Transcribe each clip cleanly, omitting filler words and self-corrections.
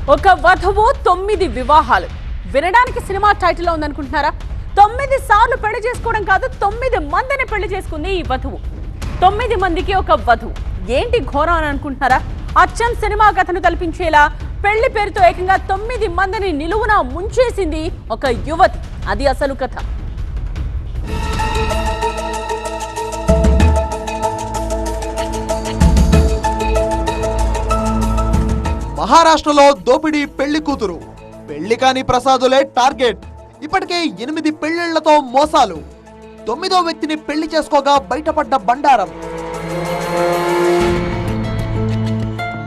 ఒక వధువు 9 వివాహాలు. వినడానికి సినిమా టైటిల్ లో ఉందనుకుంటున్నారా? 9 సార్లు పెళ్లి చేసుకోవడం కాదు, 9 మందిని పెళ్లి చేసుకుంది ఈ వధువు. 9 మందికి ఒక వధువు. ఏంటి ఘోరం అని అనుకుంటున్నారా? అచ్చం సినిమా కథను కల్పించేలా పెళ్లి పేరుతో ఏకంగా 9 మందిని నిలువున ముంచేసింది ఒక యువతి. అది అసలు కథ. మహారాష్ట్రలో దోపిడీ పెళ్లి కూతురు. పెళ్లి కాని ప్రసాదులే టార్గెట్. ఇప్పటికే 8 పెళ్లిళ్లతో మోసాలు. 9వ వ్యక్తిని పెళ్లి చేసుకోగా బయటపడ్డ బండారం.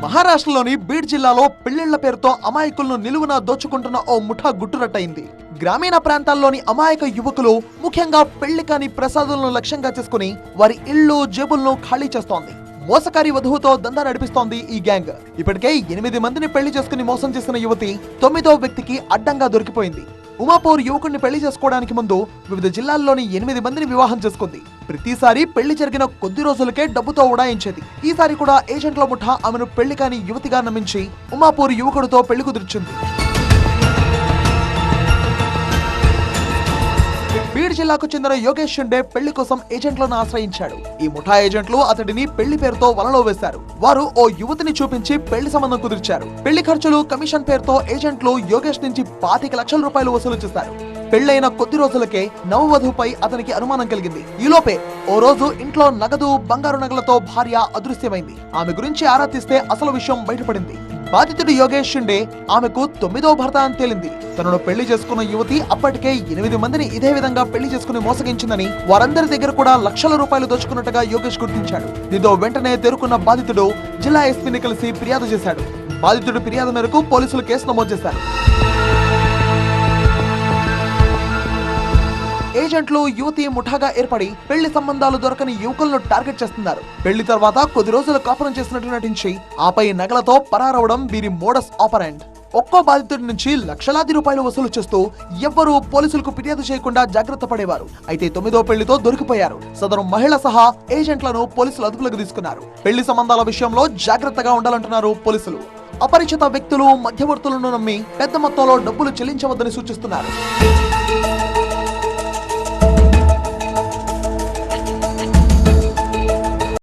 మహారాష్ట్రలోని బీడ్ జిల్లాలో పెళ్లిళ్ల పేరుతో అమాయకులను నిలువున దోచుకుంటున్న ఓ ముఠా గుట్టురట్టయింది. గ్రామీణ ప్రాంతాల్లోని అమాయక యువకులు ముఖ్యంగా పెళ్లి కాని ప్రసాదులను లక్ష్యంగా చేసుకుని వారి ఇళ్లు జేబులను ఖాళీ చేస్తోంది. మోసకారి వధువుతో దందా నడిపిస్తోంది ఈ గ్యాంగ్. ఇప్పటికే 8 మందిని పెళ్లి చేసుకుని మోసం చేసిన యువతి 9వ వ్యక్తికి అడ్డంగా దొరికిపోయింది. ఉమాపూర్ యువకుడిని పెళ్లి చేసుకోవడానికి ముందు వివిధ జిల్లాల్లోని 8 మందిని వివాహం చేసుకుంది. ప్రతిసారి పెళ్లి జరిగిన కొద్ది రోజులకే డబ్బుతో ఉడాయించేది. ఈసారి కూడా ఏజెంట్ల ముఠా ఆమెను పెళ్లి కాని యువతిగా నమ్మించి ఉమాపూర్ యువకుడితో పెళ్లి కుదిర్చింది. బీడ్ జిల్లాకు చెందిన యోగేష్ షిండే పెళ్లి కోసం ఏజెంట్లను ఆశ్రయించాడు. ఈ ముఠా ఏజెంట్లు అతడిని పెళ్లి పేరుతో వలలో వేశారు. వారు ఓ యువతిని చూపించి పెళ్లి సంబంధం కుదిర్చారు. పెళ్లి ఖర్చులు, కమిషన్ పేరుతో ఏజెంట్లు యోగేష్ నుంచి 25 లక్షల రూపాయలు వసూలు చేశారు. పెళ్లైన కొద్ది రోజులకే నవవధువుపై అతనికి అనుమానం కలిగింది. ఈలోపే ఓ రోజు ఇంట్లో నగదు, బంగారు నగలతో భార్య అదృశ్యమైంది. ఆమె గురించి ఆరా తీస్తే అసలు విషయం బయటపడింది. బాధితుడు యోగేష్ షిండే ఆమెకు 9వ భర్త అని తేలింది. తనను పెళ్లి చేసుకున్న యువతి అప్పటికే 8 మందిని ఇదే విధంగా పెళ్లి చేసుకుని మోసగించిందని, వారందరి దగ్గర కూడా లక్షల రూపాయలు దోచుకున్నట్టుగా యోగేష్ గుర్తించాడు. దీంతో వెంటనే తేరుకున్న బాధితుడు జిల్లా ఎస్పీని కలిసి ఫిర్యాదు చేశాడు. బాధితుడి ఫిర్యాదు మేరకు పోలీసులు కేసు నమోదు చేశారు. ఏజెంట్లు యువతి ముఠాగా ఏర్పడి పెళ్లి సంబంధాలు దొరకని యువకులను టార్గెట్ చేస్తున్నారు. పెళ్లి తర్వాత కొద్ది రోజులు కాపురం చేసినట్టు నటించి ఆపై నగలతో పరారవడం వీరి మోడస్ ఆపరెంట్. ఒక్కో బాధితుడి నుంచి లక్షలాది రూపాయలు వసూలు చేస్తూ ఎవ్వరూ పోలీసులకు ఫిర్యాదు చేయకుండా జాగ్రత్త పడేవారు. అయితే 9వ పెళ్లితో దొరికిపోయారు. సదరు మహిళ సహా ఏజెంట్లను పోలీసులు అదుపులోకి తీసుకున్నారు. పెళ్లి సంబంధాల విషయంలో జాగ్రత్తగా ఉండాలంటున్నారు పోలీసులు. అపరిచిత వ్యక్తులు, మధ్యవర్తులను నమ్మి పెద్ద మొత్తంలో డబ్బులు చెల్లించవద్దని సూచిస్తున్నారు.